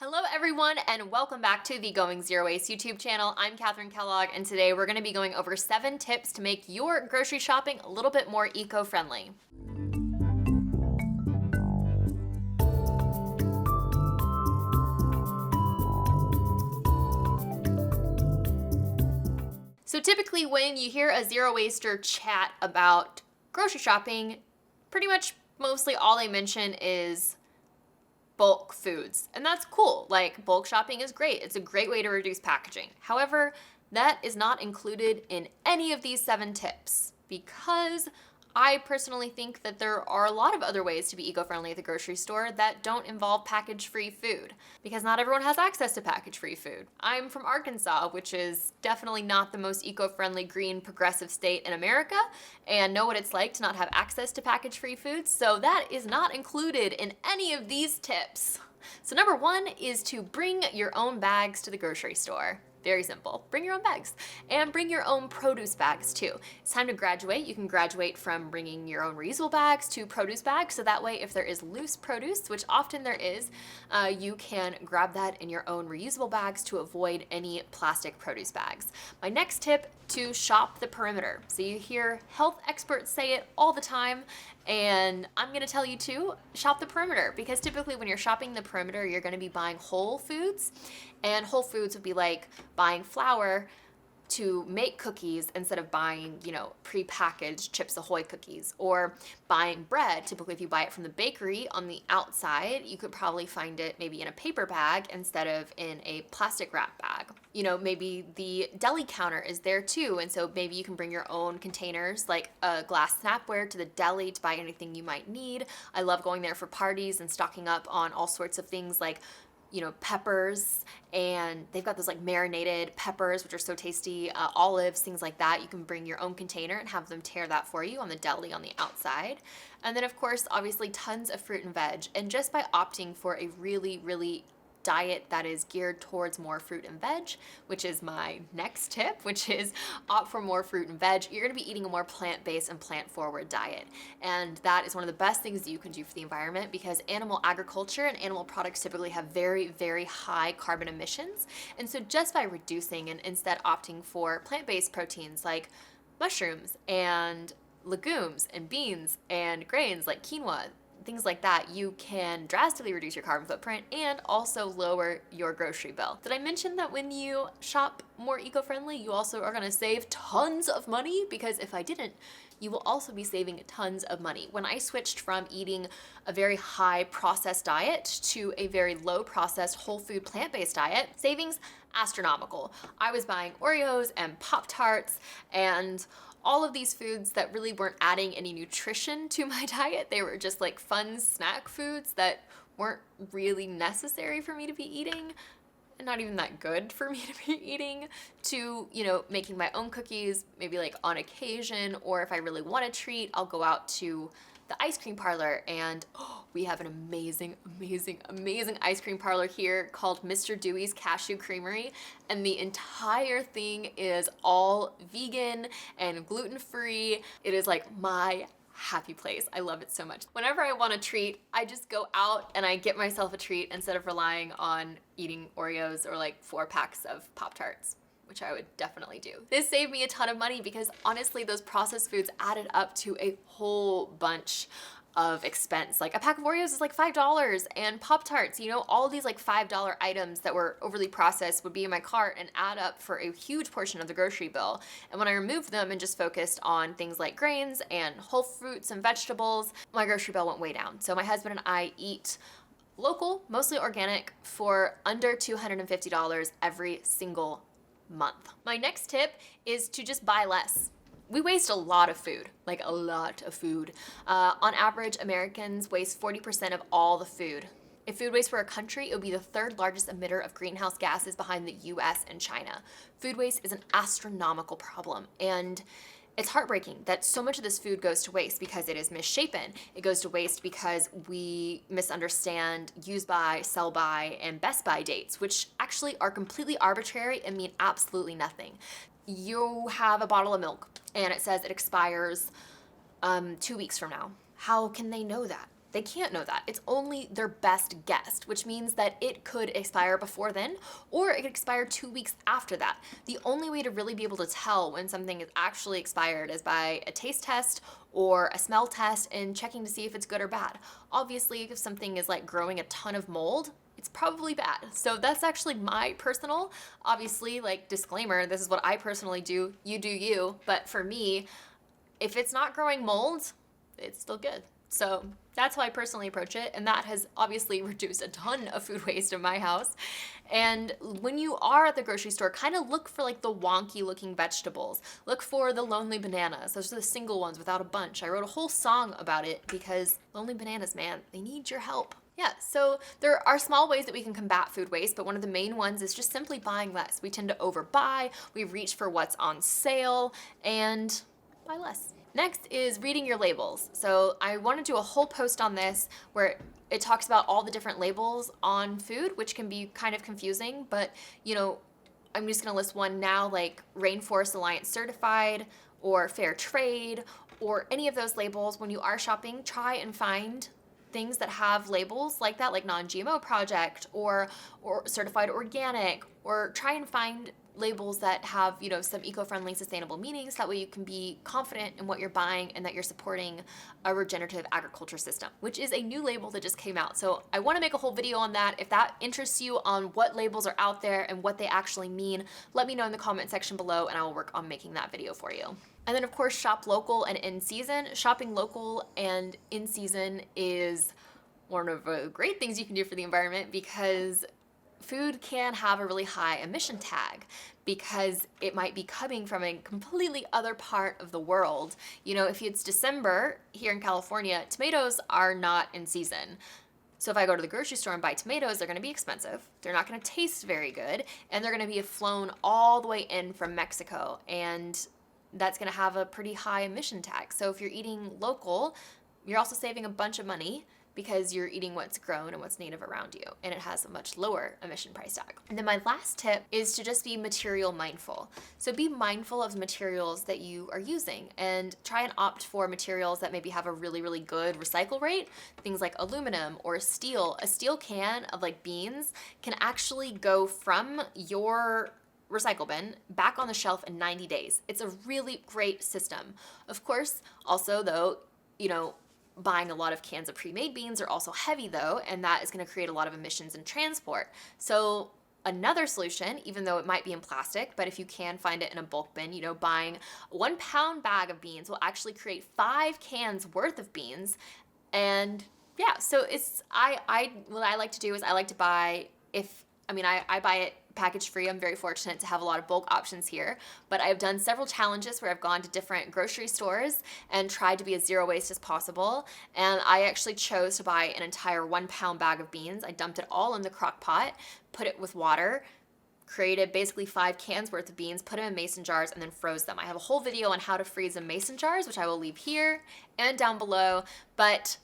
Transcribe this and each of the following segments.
Hello everyone and welcome back to the Going Zero Waste YouTube channel. I'm Kathryn Kellogg and today we're going to be going over 7 tips to make your grocery shopping a little bit more eco-friendly. So typically when you hear a zero waster chat about grocery shopping, pretty much mostly all they mention is bulk foods. And that's cool. Like, bulk shopping is great. It's a great way to reduce packaging. However, that is not included in any of these 7 tips because I personally think that there are a lot of other ways to be eco-friendly at the grocery store that don't involve package-free food because not everyone has access to package-free food. I'm from Arkansas, which is definitely not the most eco-friendly, green, progressive state in America, and know what it's like to not have access to package-free foods, so that is not included in any of these tips. So number 1 is to bring your own bags to the grocery store. Very simple. Bring your own bags and bring your own produce bags too. It's time to graduate. You can graduate from bringing your own reusable bags to produce bags. So that way, if there is loose produce, which often there is, you can grab that in your own reusable bags to avoid any plastic produce bags. My next tip, to shop the perimeter. So you hear health experts say it all the time, and I'm gonna tell you too, shop the perimeter, because typically when you're shopping the perimeter, you're gonna be buying whole foods, and whole foods would be like buying flour to make cookies instead of buying, prepackaged Chips Ahoy cookies, or buying bread. Typically, if you buy it from the bakery on the outside, you could probably find it maybe in a paper bag instead of in a plastic wrap bag. Maybe the deli counter is there too, and so maybe you can bring your own containers, like a glass Snapware, to the deli to buy anything you might need. I love going there for parties and stocking up on all sorts of things like peppers, and they've got those like marinated peppers, which are so tasty, olives, things like that. You can bring your own container and have them tear that for you on the deli on the outside. And then of course, obviously tons of fruit and veg. And just by opting for a really, really diet that is geared towards more fruit and veg, which is my next tip, which is opt for more fruit and veg, you're going to be eating a more plant-based and plant-forward diet. And that is one of the best things that you can do for the environment, because animal agriculture and animal products typically have very, very high carbon emissions. And so just by reducing and instead opting for plant-based proteins like mushrooms and legumes and beans and grains like quinoa, things like that, you can drastically reduce your carbon footprint and also lower your grocery bill. Did I mention that when you shop more eco-friendly, you also are gonna save tons of money? Because if I didn't, you will also be saving tons of money. When I switched from eating a very high processed diet to a very low processed whole food plant-based diet, savings astronomical. I was buying Oreos and Pop-Tarts and all of these foods that really weren't adding any nutrition to my diet. They were just like fun snack foods that weren't really necessary for me to be eating, and not even that good for me to be eating, to, making my own cookies, maybe like on occasion, or if I really want a treat, I'll go out to the ice cream parlor, and we have an amazing, amazing, amazing ice cream parlor here called Mr. Dewey's Cashew Creamery, and the entire thing is all vegan and gluten-free. It is like my happy place. I love it so much. Whenever I want a treat, I just go out and I get myself a treat instead of relying on eating Oreos or like 4 packs of Pop-Tarts, which I would definitely do. This saved me a ton of money because honestly, those processed foods added up to a whole bunch of expense. Like a pack of Oreos is like $5, and Pop-Tarts, all of these like $5 items that were overly processed would be in my cart and add up for a huge portion of the grocery bill. And when I removed them and just focused on things like grains and whole fruits and vegetables, my grocery bill went way down. So my husband and I eat local, mostly organic, for under $250 every single month. My next tip is to just buy less. We waste a lot of food, like a lot of food. On average, Americans waste 40% of all the food. If food waste were a country, it would be the 3rd largest emitter of greenhouse gases behind the US and China. Food waste is an astronomical problem, and it's heartbreaking that so much of this food goes to waste because it is misshapen. It goes to waste because we misunderstand use by, sell by, and best by dates, which actually are completely arbitrary and mean absolutely nothing. You have a bottle of milk and it says it expires 2 weeks from now. How can they know that? They can't know that. It's only their best guess, which means that it could expire before then, or it could expire 2 weeks after that. The only way to really be able to tell when something is actually expired is by a taste test or a smell test and checking to see if it's good or bad. Obviously, if something is like growing a ton of mold, it's probably bad. So that's actually my personal, obviously, like disclaimer, this is what I personally do, you do you, but for me, if it's not growing mold, it's still good. So that's how I personally approach it, and that has obviously reduced a ton of food waste in my house. And when you are at the grocery store, kind of look for like the wonky looking vegetables. Look for the lonely bananas. Those are the single ones without a bunch. I wrote a whole song about it because lonely bananas, man, they need your help. Yeah, so there are small ways that we can combat food waste, but one of the main ones is just simply buying less. We tend to overbuy, we reach for what's on sale, and buy less. Next is reading your labels. So I want to do a whole post on this where it talks about all the different labels on food, which can be kind of confusing, but I'm just going to list one now, like Rainforest Alliance certified or fair trade or any of those labels. When you are shopping, try and find things that have labels like that, like non-GMO project or certified organic, or try and find labels that have, some eco-friendly, sustainable meanings. That way you can be confident in what you're buying and that you're supporting a regenerative agriculture system, which is a new label that just came out. So I want to make a whole video on that. If that interests you on what labels are out there and what they actually mean, let me know in the comment section below and I will work on making that video for you. And then of course, shop local and in season. Shopping local and in season is one of the great things you can do for the environment, because food can have a really high emission tag because it might be coming from a completely other part of the world. If it's December here in California, tomatoes are not in season. So if I go to the grocery store and buy tomatoes, they're going to be expensive. They're not going to taste very good, and they're going to be flown all the way in from Mexico, and that's going to have a pretty high emission tag. So if you're eating local, you're also saving a bunch of money because you're eating what's grown and what's native around you, and it has a much lower emission price tag. And then my last tip is to just be material mindful. So be mindful of the materials that you are using and try and opt for materials that maybe have a really, really good recycle rate. Things like aluminum or steel. A steel can of like beans can actually go from your recycle bin back on the shelf in 90 days. It's a really great system. Of course, also though, buying a lot of cans of pre-made beans are also heavy though, and that is going to create a lot of emissions in transport. So another solution, even though it might be in plastic, but if you can find it in a bulk bin, buying a 1 pound bag of beans will actually create 5 cans worth of beans. And yeah, so what I like to do is I like to buy, I buy it package free. I'm very fortunate to have a lot of bulk options here, but I've done several challenges where I've gone to different grocery stores and tried to be as zero waste as possible. And I actually chose to buy an entire 1 pound bag of beans. I dumped it all in the crock pot, put it with water, created basically 5 cans worth of beans, put them in mason jars, and then froze them. I have a whole video on how to freeze in mason jars, which I will leave here and down below, but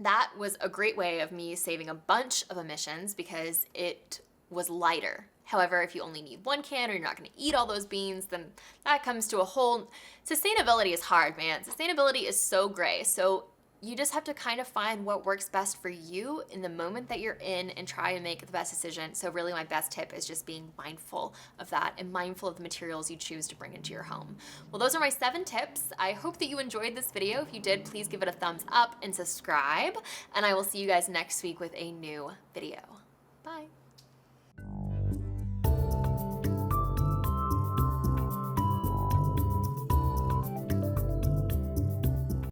that was a great way of me saving a bunch of emissions because it was lighter. However, if you only need 1 can or you're not going to eat all those beans, then that comes to a whole... Sustainability is hard, man. Sustainability is so gray. So you just have to kind of find what works best for you in the moment that you're in and try and make the best decision. So really my best tip is just being mindful of that and mindful of the materials you choose to bring into your home. Well, those are my 7 tips. I hope that you enjoyed this video. If you did, please give it a thumbs up and subscribe. And I will see you guys next week with a new video. Bye.